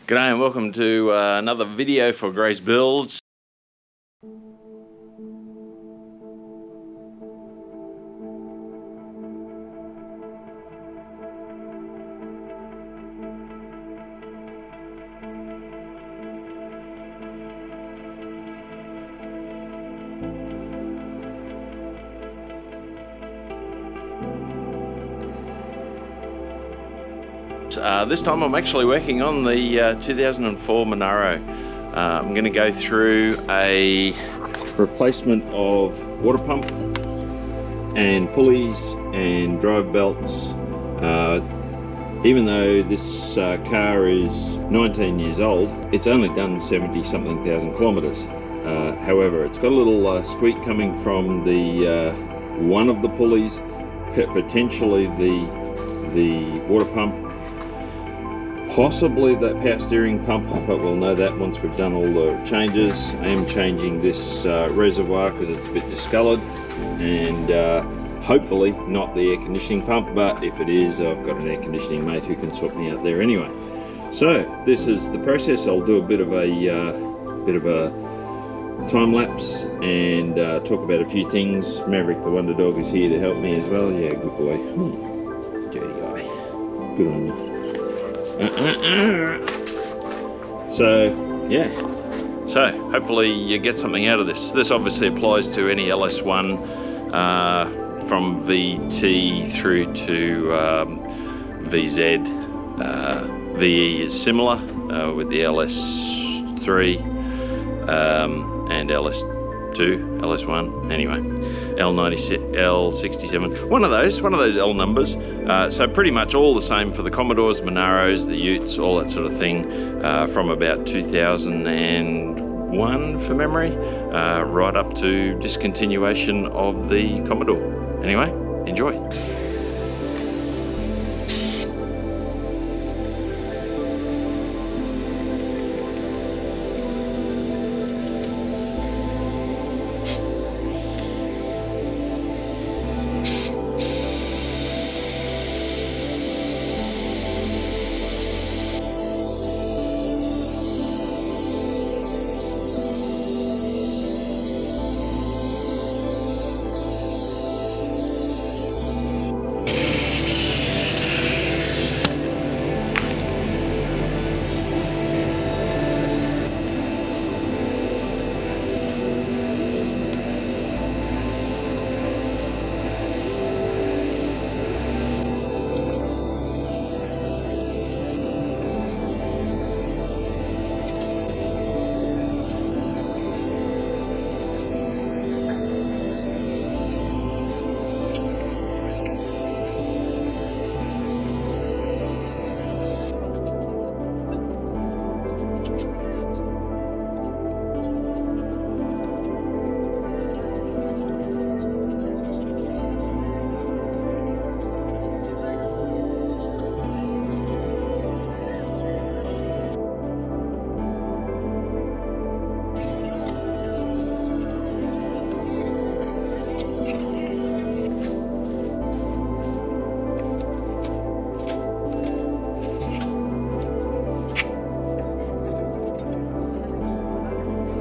G'day and welcome to another video for Grace Builds. This time I'm actually working on the 2004 Monaro. I'm going to go through a replacement of water pump and pulleys and drive belts. Even though this car is 19 years old, it's only done 70 something thousand kilometers. However, it's got a little squeak coming from the one of the pulleys, potentially the water pump, possibly that power steering pump, but we'll know that once we've done all the changes. I am changing this reservoir because it's a bit discoloured, and hopefully not the air conditioning pump, but if it is, I've got an air conditioning mate who can sort me out there anyway. So this is the process. I'll do a bit of a time lapse and talk about a few things. Maverick the Wonder Dog is here to help me as well. Yeah, good boy. Dirty guy. Good on you. So yeah, so hopefully you get something out of this. This obviously applies to any LS1 from VT through to VZ. VE is similar with the LS3 and LS2, LS1, anyway, L96, L67, one of those L numbers. So pretty much all the same for the Commodores, Monaros, the Utes, all that sort of thing, from about 2001 for memory, right up to discontinuation of the Commodore. Anyway, enjoy.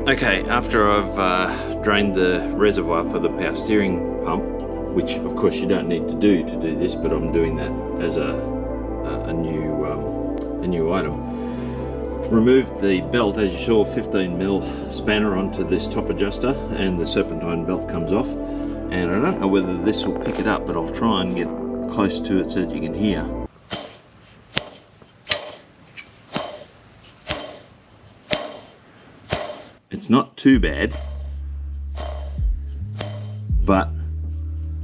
Okay, after I've drained the reservoir for the power steering pump, which of course you don't need to do this, but I'm doing that as a new item. Removed the belt, as you saw, 15mm spanner onto this top adjuster, and the serpentine belt comes off. And I don't know whether this will pick it up, but I'll try and get close to it so that you can hear. It's not too bad, but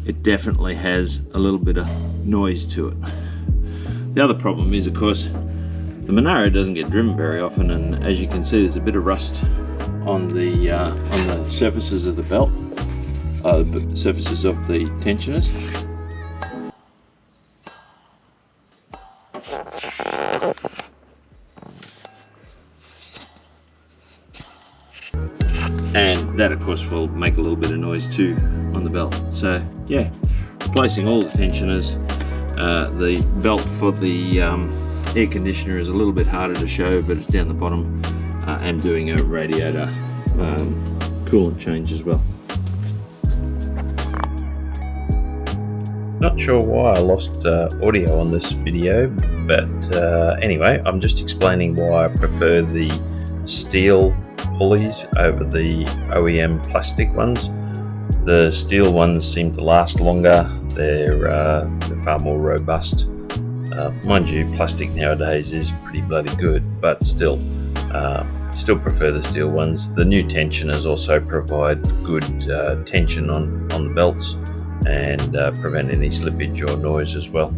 it definitely has a little bit of noise to it. The other problem is, of course, the Monaro doesn't get driven very often, and as you can see, there's a bit of rust on the surfaces of the belt, surfaces of the tensioners. And that of course will make a little bit of noise too on the belt. So yeah, replacing all the tensioners, the belt for the air conditioner is a little bit harder to show, but it's down the bottom. I'm doing a radiator coolant change as well. Not sure why I lost audio on this video, but anyway, I'm just explaining why I prefer the steel pulleys over the OEM plastic ones. The steel ones seem to last longer, they're far more robust. Mind you, plastic nowadays is pretty bloody good, but still prefer the steel ones. The new tensioners also provide good tension on the belts and prevent any slippage or noise as well.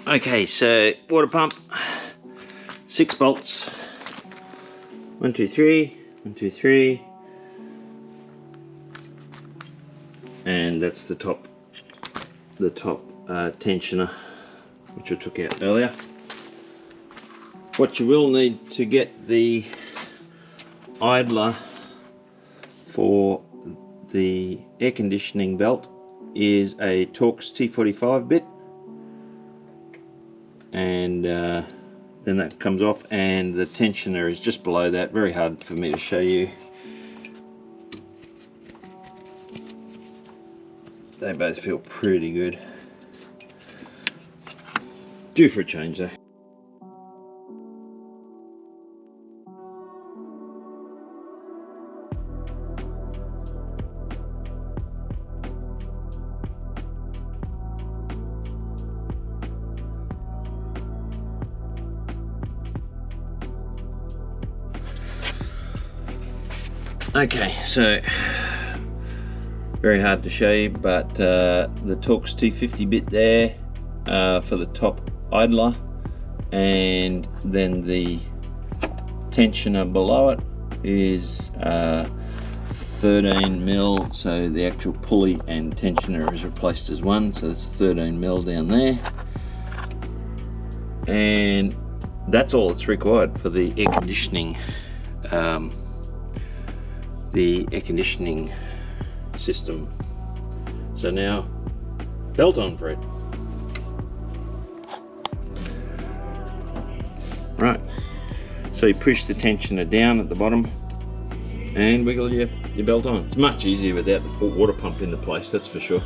Okay, so water pump, 6 bolts, 1, 2, 3, 1, 2, 3, and that's the top tensioner, which I took out earlier. What you will need to get the idler for the air conditioning belt is a Torx T45 bit. And then that comes off, and the tensioner is just below that. Very hard for me to show you. They both feel pretty good. Due for a change though. Okay, so very hard to show you, but the Torx T50 bit there for the top idler, and then the tensioner below it is 13mm, so the actual pulley and tensioner is replaced as one, so it's 13mm down there, and that's all that's required for the air conditioning system. So now, belt on, Fred. Right, so you push the tensioner down at the bottom and wiggle your belt on. It's much easier without the water pump into place, that's for sure.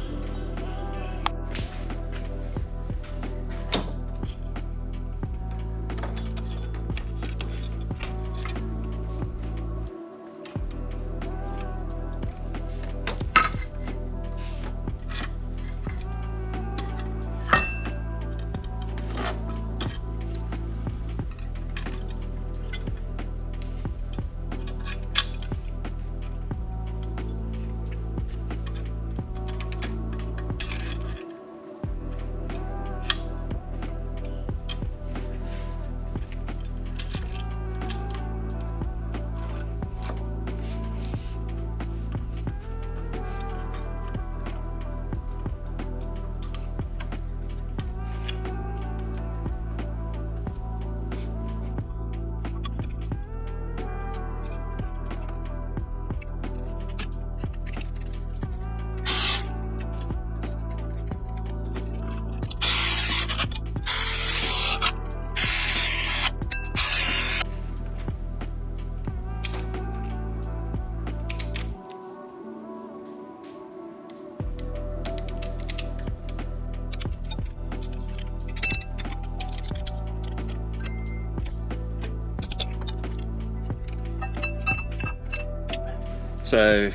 So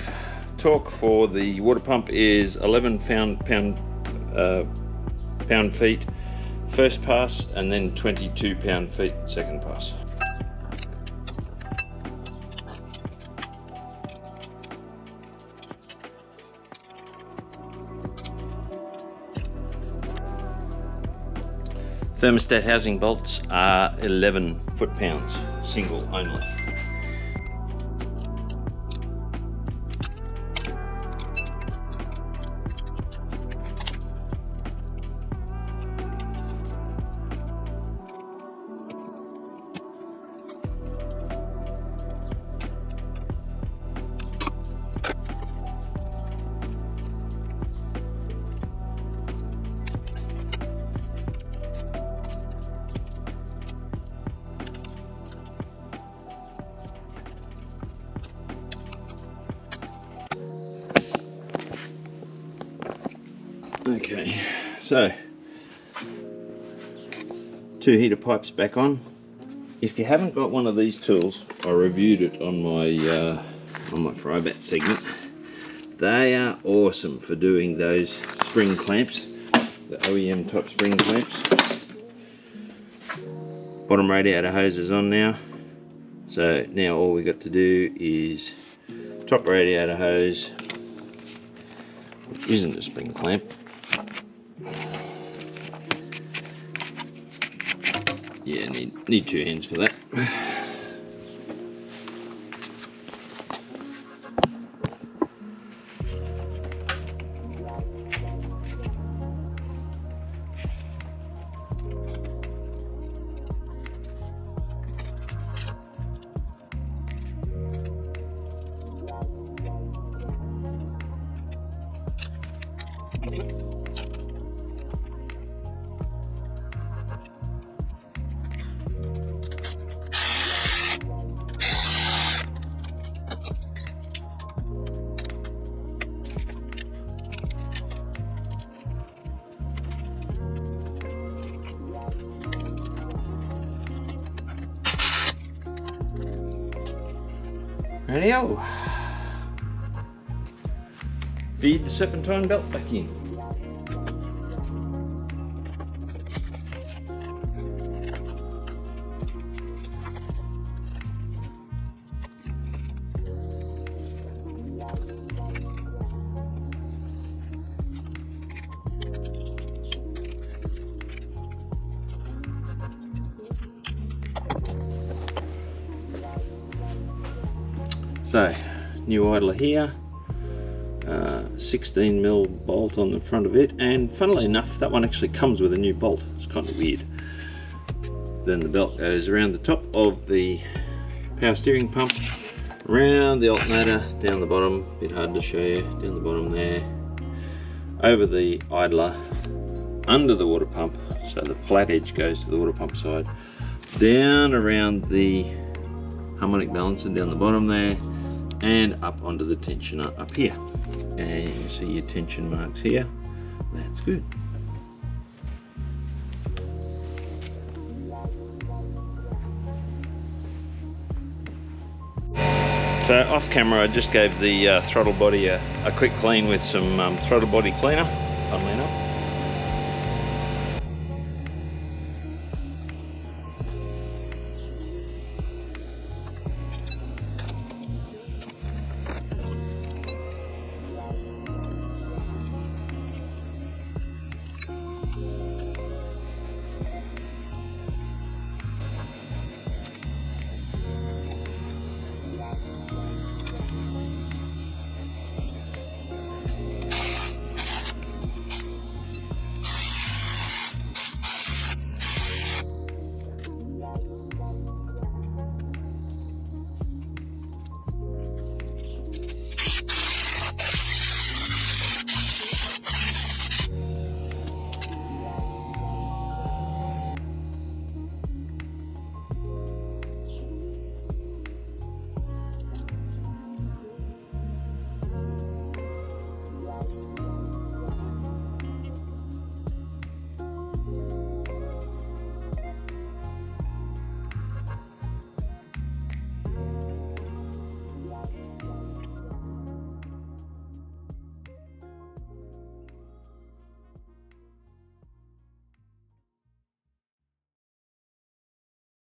torque for the water pump is 11 pound-feet first pass, and then 22 pound-feet second pass. Thermostat housing bolts are 11 foot-pounds, single only. Okay, so 2 heater pipes back on. If you haven't got one of these tools, I reviewed it on my Frybat segment. They are awesome for doing those spring clamps, the OEM type spring clamps. Bottom radiator hose is on now, so now all we got to do is top radiator hose, which isn't a spring clamp. Yeah, need 2 hands for that. Radio. Feed the serpentine belt back in. So, new idler here, 16mm bolt on the front of it, and funnily enough that one actually comes with a new bolt. It's kind of weird. Then the belt goes around the top of the power steering pump, around the alternator, down the bottom, a bit hard to show you, down the bottom there, over the idler, under the water pump, so the flat edge goes to the water pump side, down around the harmonic balancer down the bottom there, and up onto the tensioner up here. And you can see your tension marks here. That's good. So off camera I just gave the throttle body a quick clean with some throttle body cleaner, funnily enough.